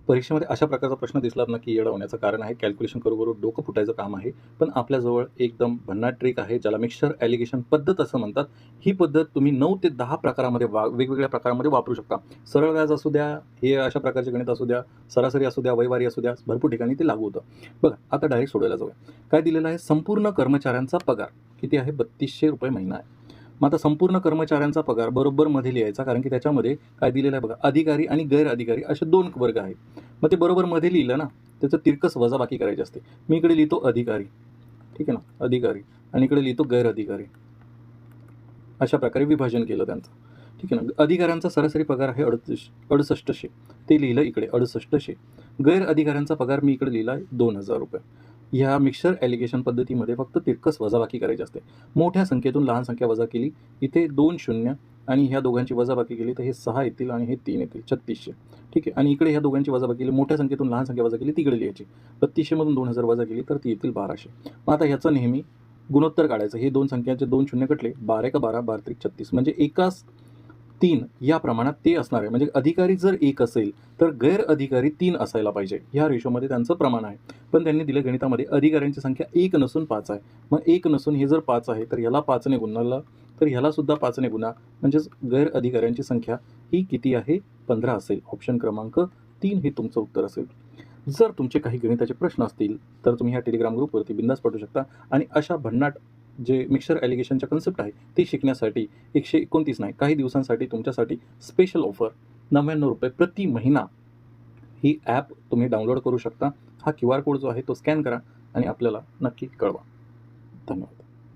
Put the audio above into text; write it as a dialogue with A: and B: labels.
A: परीक्षेमध्ये अशा प्रकारचा प्रश्न दिसलात ना, की येडवण्याचं कारण आहे. कॅल्क्युलेशन करू डोकं फुटायचं काम आहे. पण आपल्याजवळ एकदम भन्नाट ट्रिक आहे, ज्याला मिक्सचर ॲलिगेशन पद्धत असं म्हणतात. ही पद्धत तुम्ही 9 ते 10 प्रकारामध्ये वेगवेगळ्या प्रकारामध्ये वापरू शकता. सरळ व्याज असू द्या, हे अशा प्रकारचे गणित असू द्या, सरासरी असू द्या, वयवारी असू द्या, भरपूर ठिकाणी ते लागू होतं. बघा, आता डायरेक्ट सोडवायला जाऊया. काय दिलेलं आहे? संपूर्ण कर्मचाऱ्यांचा पगार किती आहे? ₹3200 महिना आहे. मग आता संपूर्ण कर्मचाऱ्यांचा पगार बरोबर मध्ये लिहायचा, कारण की त्याच्यामध्ये काय दिलेलं आहे बघा, अधिकारी आणि गैर अधिकारी असे 2 वर्ग आहेत. मग ते बरोबर मध्ये लिहिलं ना, त्याचं तिरकस वजाबाकी करायची असते. मी इकडे लिहितो अधिकारी, ठीक आहे ना, अधिकारी, आणि इकडे लिहितो गैर अधिकारी. अशा प्रकारे विभाजन केलं त्यांचं, ठीक आहे ना. अधिकाऱ्यांचा सरासरी पगार आहे 6800, ते लिहिलं इकडे 6800. गैर अधिकाऱ्यांचा पगार मी इकडे लिहिला आहे ₹2000. ह्या मिक्सचर ॲलिगेशन पद्धतीमध्ये फक्त तिरकस वजाबाकी करायची असते. मोठ्या संख्येतून लहान संख्या वजा केली, इथे 2 शून्य, आणि ह्या दोघांची वजाबाकी केली तर हे 6 येतील आणि हे 3 येतील, 3600, ठीक आहे. आणि इकडे ह्या दोघांची वजाबाकी केली, मोठ्या संख्येतून लहान संख्या वजा केली, तिकडे लिहायची. 3200 मधून 2000 वजा केली तर ती येतील 1200. मग आता ह्याचं नेहमी गुणोत्तर काढायचं. हे 2 संख्यांचे 2 शून्य कटले, 12 एका 12, 12 त्रिक 36, म्हणजे एकास 3 या प्रमाणात ते असणार आहे. म्हणजे अधिकारी जर 1 असेल तर गैर अधिकारी 3 असायला पाहिजे. ह्या रेशोमध्ये त्यांचं प्रमाण आहे. पण त्यांनी दिलं गणितामध्ये अधिकाऱ्यांची संख्या 1 नसून 5 आहे. मग 1 नसून हे जर 5 आहे तर ह्याला 5 ने गुणाला, तर ह्याला सुद्धा 5 ने गुणा, म्हणजेच गैर अधिकाऱ्यांची संख्या ही किती आहे? 15 असेल. ऑप्शन क्रमांक 3 हे तुमचं उत्तर असेल. जर तुमचे काही गणिताचे प्रश्न असतील तर तुम्ही ह्या टेलिग्राम ग्रुपवरती बिंदास पाठवू शकता. आणि अशा भन्नाट जे मिक्सचर ॲलिगेशनच्या कन्सेप्ट आहे ते शिकण्यासाठी 129 नाही, काही दिवसांसाठी तुमच्यासाठी स्पेशल ऑफर ₹99 प्रति महिना ही ॲप तुम्ही डाउनलोड करू शकता. हा QR कोड जो आहे तो स्कॅन करा आणि आपल्याला नक्की कळवा. धन्यवाद.